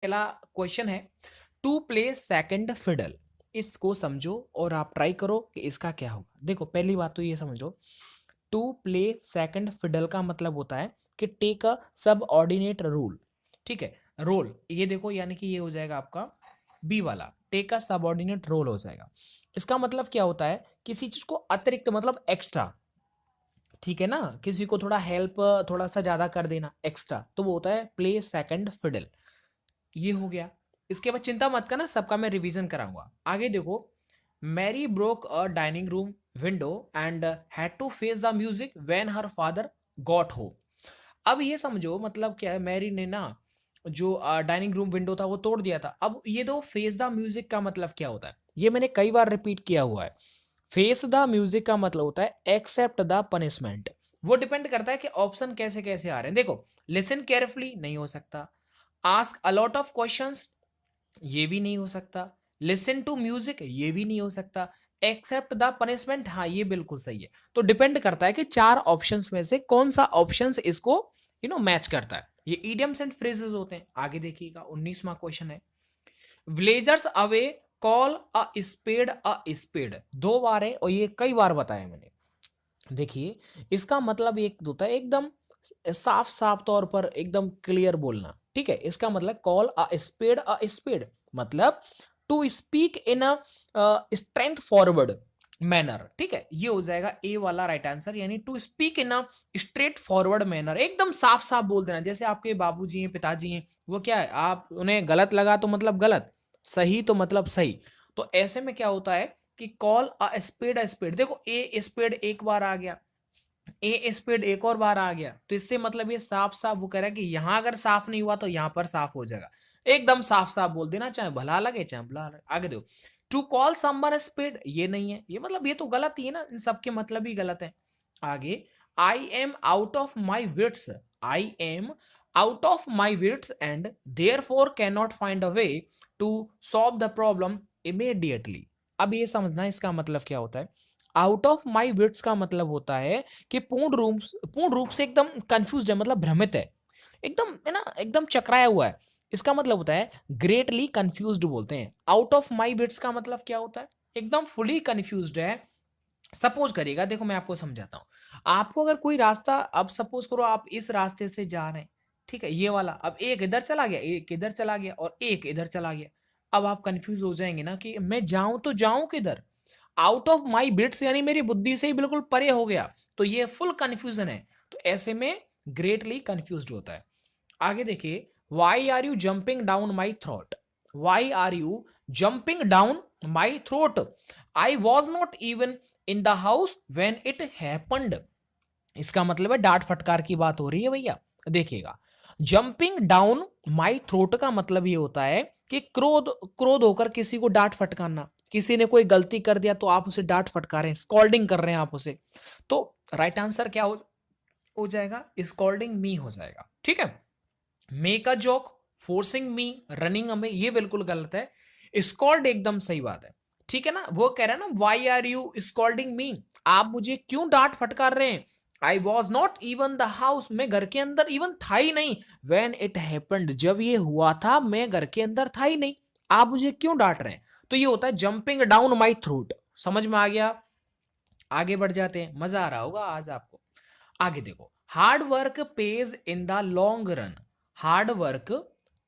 पहला क्वेश्चन है to play second fiddle. इसको समझो और आप ट्राई करो कि इसका क्या होगा। देखो पहली बात तो ये समझो, टू प्ले सेकंड फिडल का मतलब होता है कि टेक अ सब ऑर्डिनेट रूल। ठीक है, रोल ये देखो, यानी कि ये हो जाएगा आपका बी वाला, टेक अ सबऑर्डिनेट रोल हो जाएगा। इसका मतलब क्या होता है, किसी चीज को अतिरिक्त मतलब एक्स्ट्रा, ठीक है ना, किसी को थोड़ा हेल्प थोड़ा सा ज्यादा कर देना एक्स्ट्रा, तो वो होता है प्ले सेकंड फिडल। ये हो गया। इसके बाद चिंता मत करना, सबका मैं रिवीजन कराऊंगा। आगे देखो, Mary broke a dining room window and had to face the music when her father got home. अब ये समझो मतलब क्या है, मैरी ने ना जो डाइनिंग रूम विंडो था वो तोड़ दिया था। अब ये दो फेस द म्यूजिक का मतलब क्या होता है, ये मैंने कई बार रिपीट किया हुआ है। फेस द म्यूजिक का मतलब होता है एक्सेप्ट द पनिशमेंट। वो डिपेंड करता है कि ऑप्शन कैसे कैसे आ रहे हैं। देखो, लिसन केयरफुली नहीं हो सकता, ask a lot of questions ये भी नहीं हो सकता, लिसन टू म्यूजिक ये भी नहीं हो सकता, एक्सेप्ट द पनिशमेंट हाँ ये बिल्कुल सही है। तो डिपेंड करता है कि चार ऑप्शंस में से कौन सा ऑप्शंस इसको मैच करता है। ये इडियम्स एंड फ्रेजेस होते हैं। आगे देखिएगा, 19वां क्वेश्चन है, villagers away call a spade a spade. दो बार है और ये कई बार बताया मैंने। देखिए, इसका मतलब एक होता है एकदम साफ साफ तौर पर एकदम क्लियर बोलना। ठीक है, इसका मतलब कॉल अ स्पेड मतलब to speak in a strength forward manner. ठीक है, ये हो जाएगा ए वाला राइट आंसर, यानी to speak in a straightforward manner, एकदम साफ साफ बोल देना। जैसे आपके बाबूजी हैं, पिताजी हैं, वो क्या है, आप उन्हें गलत लगा तो मतलब गलत, सही तो मतलब सही। तो ऐसे में क्या होता है कि कॉल अ स्पेड, देखो ए स्पेड एक बार आ गया, ए स्पीड एक और बार आ गया, तो इससे मतलब ये साफ साफ वो कह रहा है कि यहां अगर साफ नहीं हुआ तो यहां पर साफ हो जाएगा। एकदम साफ साफ बोल देना, चाहे भला लगे चाहे बुरा लगे। आगे देखो, टू कॉल समवन स्पीड ये नहीं है, ये मतलब ये तो गलत ही है ना, इन सबके मतलब ही गलत है। आगे, I am out of my wits, I am out of my wits and therefore can not find a way to solve the problem immediately. अब ये समझना इसका मतलब क्या होता है। आउट ऑफ माई विट्स का मतलब होता है कि पूर्ण रूप से एकदम कंफ्यूज है, मतलब भ्रमित है, एकदम है ना, एकदम चकराया हुआ है। इसका मतलब होता है ग्रेटली कंफ्यूज्ड बोलते हैं। आउट ऑफ माई विट्स का मतलब क्या होता है, एकदम फुली कंफ्यूज्ड है। सपोज करिएगा, देखो मैं आपको समझाता हूं। आपको अगर कोई रास्ता, अब सपोज करो आप इस रास्ते से जा रहे हैं, ठीक है, ये वाला, अब एक इधर चला गया, एक इधर चला गया और एक इधर चला गया। अब आप कंफ्यूज हो जाएंगे ना कि मैं जाऊं तो जाऊं किधर। आउट ऑफ माई बिट्स यानी मेरी बुद्धि से ही बिल्कुल परे हो गया, तो ये फुल कंफ्यूजन है। तो ऐसे में ग्रेटली कंफ्यूज्ड होता है। आगे देखिए, why are you jumping down my throat, why are you jumping down my throat, I was not even in the house when it happened. इसका मतलब है डांट फटकार की बात हो रही है भैया। देखिएगा, जंपिंग डाउन माई थ्रोट का मतलब ये होता है कि क्रोध क्रोध होकर किसी को डांट फटकारना। किसी ने कोई गलती कर दिया तो आप उसे डांट फटकारें, स्कॉल्डिंग कर रहे हैं आप उसे। तो राइट आंसर क्या हो जाएगा, स्कॉल्डिंग मी हो जाएगा। ठीक है, make a joke, forcing me, running अमे ये बिल्कुल गलत है। स्कॉल्ड एकदम सही बात है। ठीक है ना, वो कह रहा है ना, वाई आर यू स्कॉल्डिंग मी, आप मुझे क्यों डांट फटकार रहे हैं। आई was not even the house, मैं घर के अंदर इवन था ही नहीं। वेन इट हैपेंड, जब ये हुआ था मैं घर के अंदर था ही नहीं, आप मुझे क्यों डांट रहे हैं। तो ये होता है जंपिंग डाउन माई थ्रोट। समझ में आ गया। आगे बढ़ जाते हैं, मजा आ रहा होगा आज आपको। आगे देखो, hard work page in the long run, hard work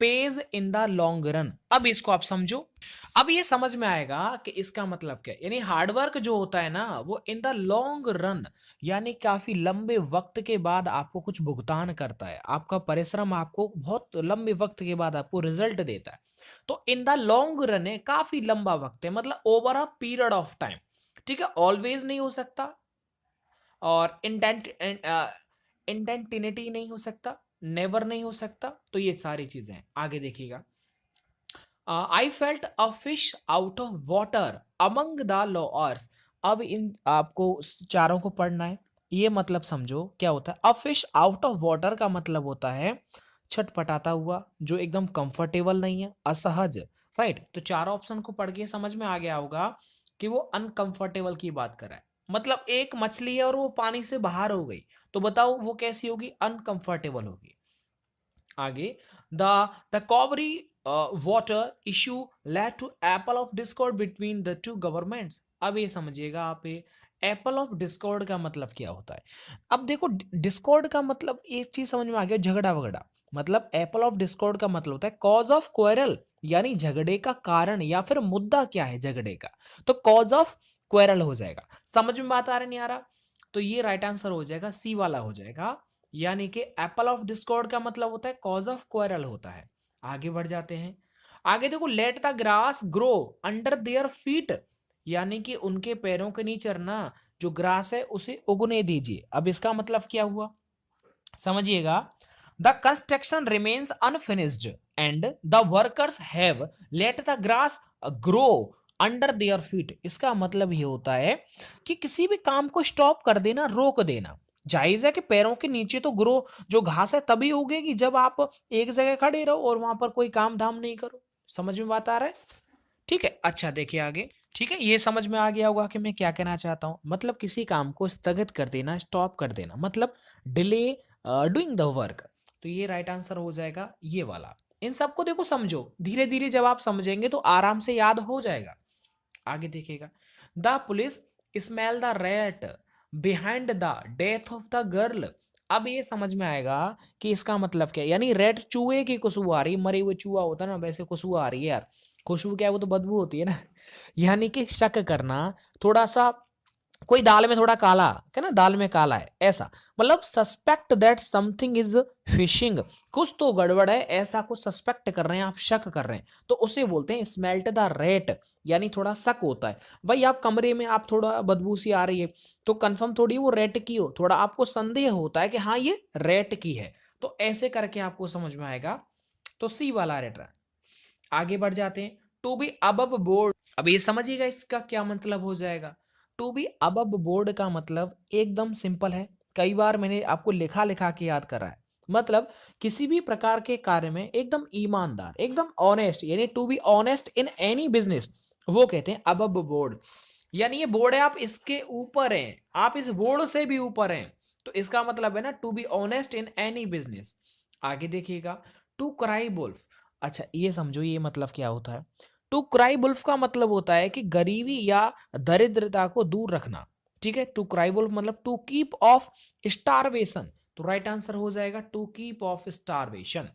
page in the long run. अब इसको आप समझो, अब ये समझ में आएगा कि इसका मतलब क्या है। यानी हार्डवर्क जो होता है ना, वो इन द लॉन्ग रन, यानी काफी लंबे वक्त के बाद आपको कुछ भुगतान करता है। आपका परिश्रम आपको बहुत लंबे वक्त के बाद आपको रिजल्ट देता है। तो इन द लॉन्ग रन है, काफी लंबा वक्त है, मतलब over a period of time. ठीक है, ऑलवेज नहीं हो सकता, और इंटेंटिनिटी नहीं हो सकता, नेवर नहीं हो सकता। तो ये सारी चीजें हैं। आगे देखिएगा, I felt a fish out of water among the lawyers. अब इन आपको चारों को पढ़ना है। ये मतलब समझो क्या होता है। अ फिश आउट ऑफ वाटर का मतलब होता है छटपटाता हुआ, जो एकदम कंफर्टेबल नहीं है, असहज। राइट, तो चारों ऑप्शन को पढ़ के समझ में आ गया होगा कि वो अनकंफर्टेबल की बात कर रहा है। मतलब एक मछली है और वो पानी से बाहर हो गई, तो बताओ वो कैसी होगी, अनकंफर्टेबल होगी। आगे, the the Cauvery water issue led to apple of discord between the two governments. अब ये समझिएगा आप, एप्पल ऑफ डिस्कॉर्ड का मतलब क्या होता है। अब देखो डिस्कॉर्ड का मतलब एक चीज समझ में आ गया, झगड़ा वगड़ा। मतलब एप्पल ऑफ डिस्कॉर्ड का मतलब होता है कॉज ऑफ क्वेरल, यानी झगड़े का कारण या फिर मुद्दा क्या है झगड़े का, तो कॉज ऑफ क्वेरल हो जाएगा। समझ में बात आ रहा नहीं आ रहा, तो ये राइट आंसर हो जाएगा, सी वाला हो जाएगा। यानी कि एप्पल ऑफ डिस्कॉर्ड का मतलब होता है कॉज ऑफ क्वेरल होता है। आगे बढ़ जाते हैं। आगे देखो, let the grass grow under their feet, यानी कि उनके पैरों के नीचे ना जो ग्रास है उसे उगने दीजिए। अब इसका मतलब क्या हुआ समझिएगा। The construction remains unfinished and the workers have let the grass grow under their feet. इसका मतलब ये होता है कि किसी भी काम को स्टॉप कर देना, रोक देना। जायज है कि पैरों के नीचे तो ग्रो जो घास है तभी उगेगी जब आप एक जगह खड़े रहो और वहां पर कोई काम धाम नहीं करो। समझ में बात आ रहा है? ठीक है, अच्छा देखिए आगे। ठीक है, ये समझ में आ गया होगा कि मैं क्या कहना चाहता हूं। मतलब किसी काम को स्थगित कर देना, स्टॉप कर देना, मतलब डिले डूइंग द वर्क। तो ये राइट आंसर हो जाएगा ये वाला। इन सबको देखो समझो, धीरे धीरे जब आप समझेंगे तो आराम से याद हो जाएगा। आगे देखिएगा, the police smell the rat behind the death of the girl. अब ये समझ में आएगा कि इसका मतलब क्या है, यानी रेड चूहे की खुशबू आ रही है, मरे हुए चूहा होता है ना वैसे खुशबू आ रही है यार। खुशबू क्या है, वो तो बदबू होती है ना। यानी कि शक करना थोड़ा सा, कोई दाल में थोड़ा काला है ना, दाल में काला है ऐसा, मतलब suspect that something is fishing, कुछ तो गड़बड़ है ऐसा कुछ सस्पेक्ट कर रहे हैं आप, शक कर रहे हैं, तो उसे बोलते हैं स्मेल्ट द रेट, यानी थोड़ा शक होता है। भाई आप कमरे में आप थोड़ा बदबू सी आ रही है तो कंफर्म थोड़ी वो रेट की हो, थोड़ा आपको संदेह होता है कि हाँ ये रेट की है, तो ऐसे करके आपको समझ में आएगा। तो सी वाला रेट है। आगे बढ़ जाते हैं। टू बी अबव बोर्ड, अब ये समझिएगा इसका क्या मतलब हो जाएगा। टू बी अबव बोर्ड का मतलब एकदम सिंपल है, कई बार मैंने आपको लिखा लिखा के याद करा है। मतलब किसी भी प्रकार के कार्य में एकदम ईमानदार, एकदम ऑनेस्ट, यानी to be honest in any business, वो कहते हैं अबव बोर्ड। यानी ये बोर्ड है, आप इसके ऊपर हैं, आप इस बोर्ड से भी ऊपर हैं, तो इसका मतलब है ना to be honest in any business. आगे देखिएगा, टू क्राई वुल्फ। अच्छा ये समझो ये मतलब क्या होता है। टू क्राई वुल्फ का मतलब होता है कि गरीबी या दरिद्रता को दूर रखना। ठीक है, टू क्राई वुल्फ मतलब टू कीप ऑफ स्टारवेशन, तो राइट आंसर हो जाएगा टू कीप ऑफ स्टारवेशन।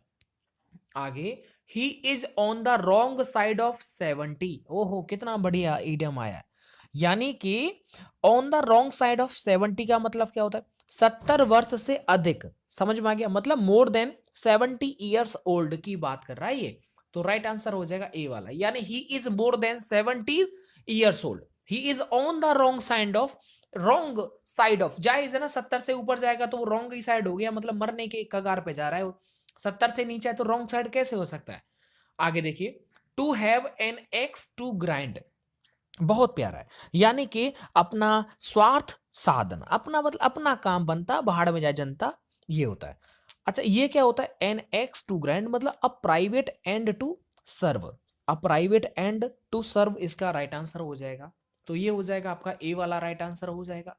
आगे, he is on the wrong side of 70। ओहो कितना बढ़िया ईडियम आया है। यानी कि on the wrong side of 70 का मतलब क्या होता है, 70 वर्ष से अधिक। समझ में आ गया, मतलब मोर देन 70 ईयर्स ओल्ड की बात कर रहा है ये, तो राइट आंसर हो जाएगा ए वाला, यानी he is more than 70 years old, he is on the wrong side of, wrong side of, जाहिर है ना 70 से ऊपर जाएगा तो वो रॉन्ग ही साइड हो गया, मतलब मरने के कगार पे जा रहा है। 70 से नीचे है तो रॉन्ग साइड कैसे हो सकता है। आगे देखिए, to have an axe to grind, बहुत प्यारा है। यानी कि अपना स्वार्थ साधन, अपना मतलब अपना काम बनता भाड़ में जाए जनता, ये होता है। अच्छा ये क्या होता है, एन एक्स टू ग्राइंड मतलब a private end to serve, a private end to serve इसका राइट आंसर हो जाएगा। तो ये हो जाएगा आपका ए वाला राइट आंसर हो जाएगा।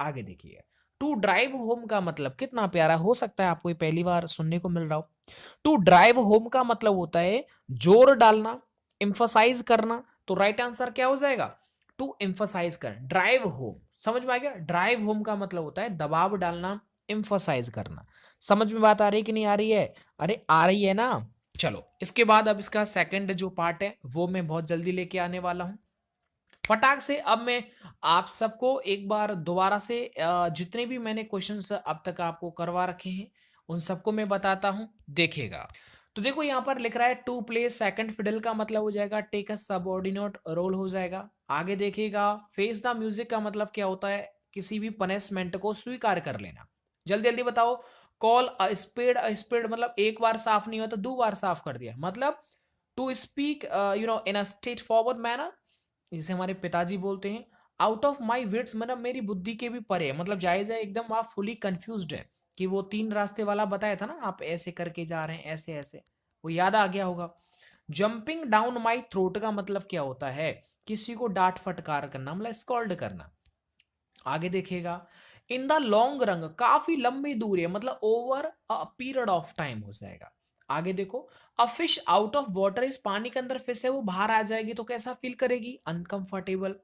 आगे देखिए, टू ड्राइव होम का मतलब कितना प्यारा, हो सकता है आपको ये पहली बार सुनने को मिल रहा हो। टू ड्राइव होम का मतलब होता है जोर डालना, इंफसाइज करना, तो राइट आंसर क्या हो जाएगा, टू इंफसाइज कर, ड्राइव होम। समझ में आ गया, ड्राइव होम का मतलब होता है दबाव डालना, इंफसाइज करना। समझ में बात आ रही है कि नहीं आ रही है, अरे आ रही है ना। चलो इसके बाद अब इसका सेकंड जो पार्ट है वो मैं बहुत जल्दी लेके आने वाला हूं फटाक से। अब मैं आप सबको एक बार दोबारा से जितने भी मैंने क्वेश्चंस अब तक आपको करवा रखे हैं उन सबको मैं बताता हूं, देखिएगा। तो देखो यहां पर लिख रहा है टू प्ले सेकंड फिडल का मतलब हो जाएगा टेक अ सबऑर्डिनेट रोल हो जाएगा। आगे देखिएगा, फेस द म्यूजिक का मतलब क्या होता है, किसी भी पनिशमेंट को स्वीकार कर लेना। जल्दी जल्दी बताओ। कॉल अ स्पेड मतलब एक बार साफ नहीं हुआ तो दो बार साफ कर दिया, मतलब to speak in a straightforward manner, जिसे हमारे पिताजी बोलते हैं। आउट ऑफ माई विट्स मतलब मेरी बुद्धि के भी परे है, मतलब जायज है एकदम आप फुली कंफ्यूज्ड है कि वो तीन रास्ते वाला बताया था ना, आप ऐसे करके जा रहे हैं ऐसे ऐसे, वो याद आ गया होगा। जंपिंग डाउन माई थ्रोट का मतलब क्या होता है, किसी को डांट फटकार करना, मतलब स्कॉल्ड करना। आगे देखिएगा, इन द लॉन्ग रन काफी लंबी दूरी है, मतलब over a period of time हो जाएगा। आगे देखो, अ फिश आउट ऑफ वाटर, इस पानी के अंदर फिश है वो बाहर आ जाएगी तो कैसा फील करेगी, अनकंफर्टेबल।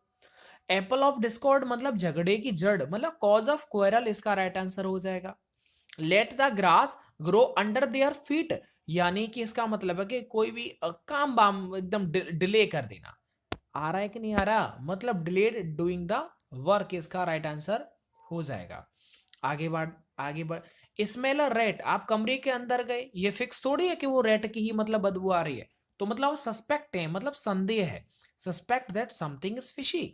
एप्पल ऑफ डिस्कॉर्ड मतलब झगड़े की जड़, मतलब कॉज ऑफ क्वेरल, इसका राइट आंसर हो जाएगा। Let the grass grow under their feet, यानी कि इसका मतलब है कि कोई भी काम बाम एकदम डिले कर देना। आ रहा है कि नहीं आ रहा, मतलब डिलेड डूइंग द वर्क, इसका राइट आंसर हो जाएगा। आगे बढ़ स्मेल अ रेट, आप कमरे के अंदर गए, ये फिक्स थोड़ी है कि वो रेट की ही मतलब बदबू आ रही है, तो मतलब सस्पेक्ट है, मतलब संदेह है, suspect that something is fishy.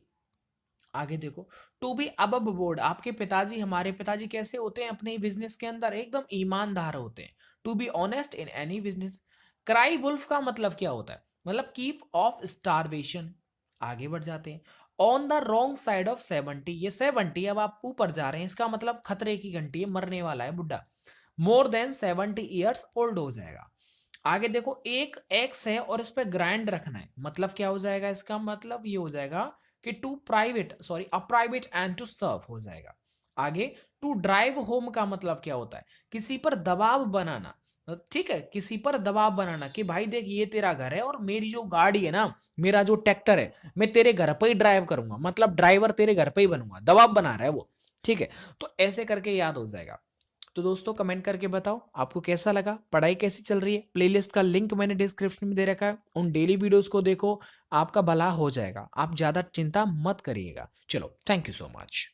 आगे देखो, टू बी अबव बोर्ड, आपके पिताजी, हमारे पिताजी कैसे होते हैं अपने बिजनेस के अंदर, एकदम ईमानदार होते हैं। To be honest in any business. Cry wolf का मतलब क्या होता है, मतलब कीप ऑफ स्टारवेशन। आगे बढ़ जाते हैं, on the wrong side of 70, ये 70 अब आप ऊपर जा रहे हैं, इसका मतलब खतरे की घंटी है, मरने वाला है बुढ़ा। मोर देन 70 ईयर्स ओल्ड हो जाएगा। आगे देखो, एक एक्स है और इस पे ग्राइंड रखना है, मतलब क्या हो जाएगा, इसका मतलब ये हो जाएगा कि to private, sorry a private end to serve हो जाएगा। आगे, टू ड्राइव होम का मतलब क्या होता है, किसी पर दबाव बनाना। ठीक है, किसी पर दबाव बनाना कि भाई देख ये तेरा घर है और मेरी जो गाड़ी है ना, मेरा जो ट्रैक्टर है, मैं तेरे घर पे ही ड्राइव करूंगा, मतलब ड्राइवर तेरे घर पे ही बनूंगा, दबाव बना रहा है वो। ठीक है, तो ऐसे करके याद हो जाएगा। तो दोस्तों कमेंट करके बताओ आपको कैसा लगा, पढ़ाई कैसी चल रही है। प्लेलिस्ट का लिंक मैंने डिस्क्रिप्शन में दे रखा है, उन डेली वीडियोस को देखो, आपका भला हो जाएगा, आप ज्यादा चिंता मत करिएगा। चलो, थैंक यू सो मच।